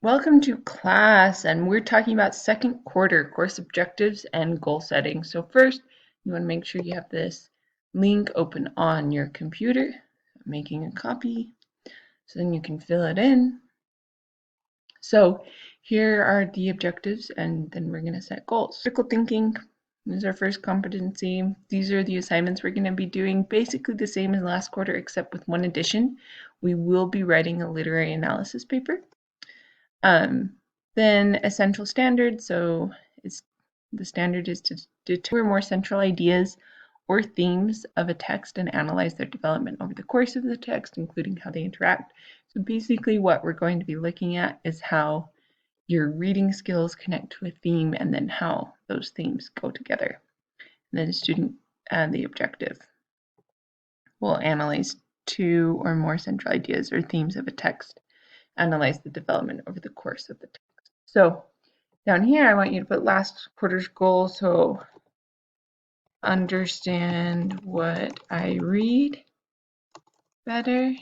Welcome to class, and we're talking about second quarter course objectives and goal setting. So first, you want to make sure you have this link open on your computer. I'm making a copy so then you can fill it in. So here are the objectives, and then we're going to set goals. Critical thinking is our first competency. These are the assignments we're going to be doing, basically the same as last quarter except with one addition. We will be writing a literary analysis paper. Then essential standards, so the standard is to determine more central ideas or themes of a text and analyze their development over the course of the text, including how they interact. So basically what we're going to be looking at is how your reading skills connect to a theme and then how those themes go together. And then the student and the objective will analyze two or more central ideas or themes of a text, analyze the development over the course of the text. So down here, I want you to put last quarter's goal. So understand what I read better.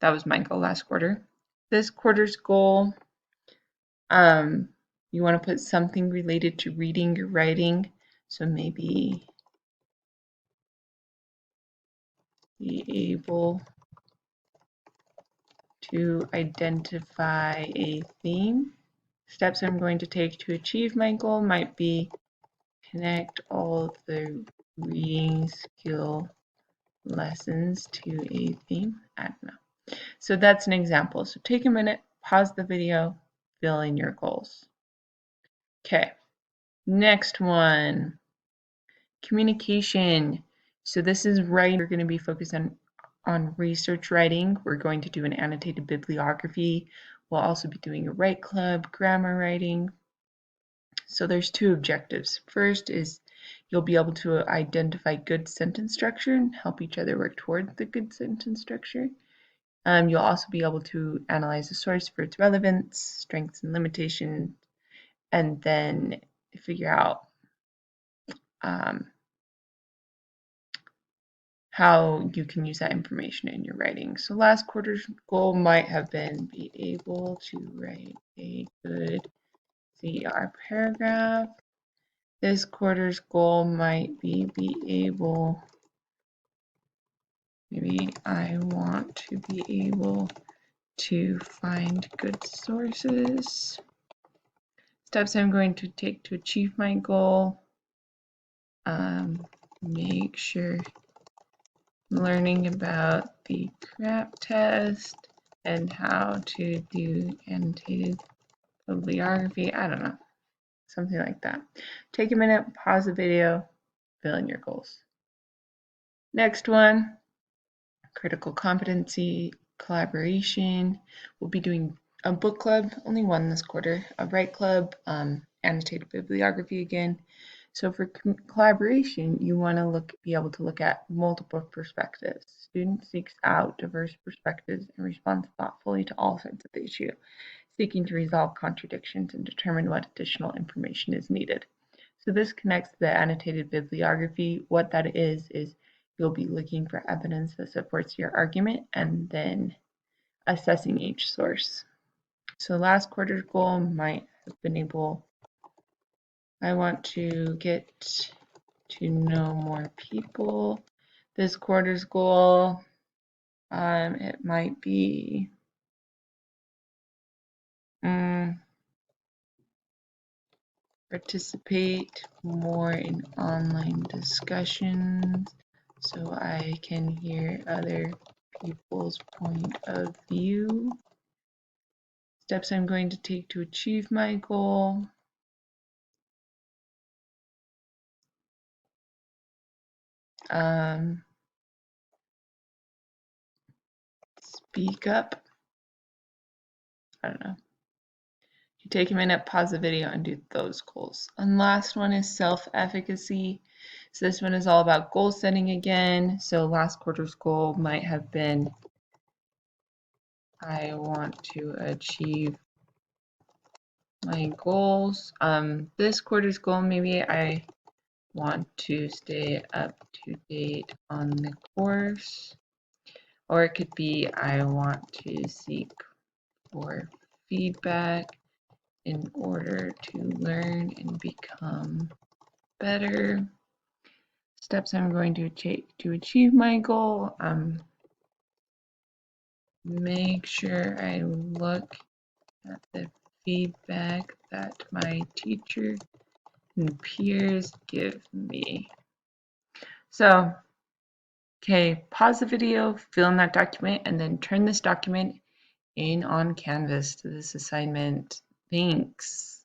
That was my goal last quarter. This quarter's goal, you want to put something related to reading or writing. So maybe be able to identify a theme. Steps I'm going to take to achieve my goal might be connect all the reading skill lessons to a theme. I don't know. So that's an example. So take a minute, pause the video, fill in your goals. Okay, next one, communication. So this is writing. We're going to be focused on research writing. We're going to do an annotated bibliography. We'll also be doing a write club, grammar writing. So there's two objectives. First is you'll be able to identify good sentence structure and help each other work toward the good sentence structure. You'll also be able to analyze the source for its relevance, strengths and limitations, and then figure out how you can use that information in your writing. So last quarter's goal might have been be able to write a good CR paragraph. This quarter's goal might be able, maybe I want to be able to find good sources. Steps I'm going to take to achieve my goal. Make sure learning about the CRAP test and how to do annotated bibliography. I don't know, something like that. Take a minute, pause the video, fill in your goals. Next one, critical competency, collaboration. We'll be doing a book club, only one this quarter, a write club, annotated bibliography again. So for collaboration, you want to be able to look at multiple perspectives. Student seeks out diverse perspectives and responds thoughtfully to all sides of the issue, seeking to resolve contradictions and determine what additional information is needed. So this connects to the annotated bibliography. What that is you'll be looking for evidence that supports your argument and then assessing each source. So last quarter's goal might have been I want to get to know more people. This quarter's goal, it might be participate more in online discussions so I can hear other people's point of view. Steps I'm going to take to achieve my goal. Speak up. I don't know. You take a minute, pause the video, and do those goals. And last one is self-efficacy. So this one is all about goal setting again. So last quarter's goal might have been I want to achieve my goals. This quarter's goal, maybe I want to stay up to date on the course, or it could be I want to seek for feedback in order to learn and become better. Steps I'm going to take to achieve my goal. Make sure I look at the feedback that my teacher and peers give me. So, okay, pause the video, fill in that document, and then turn this document in on Canvas to this assignment. Thanks.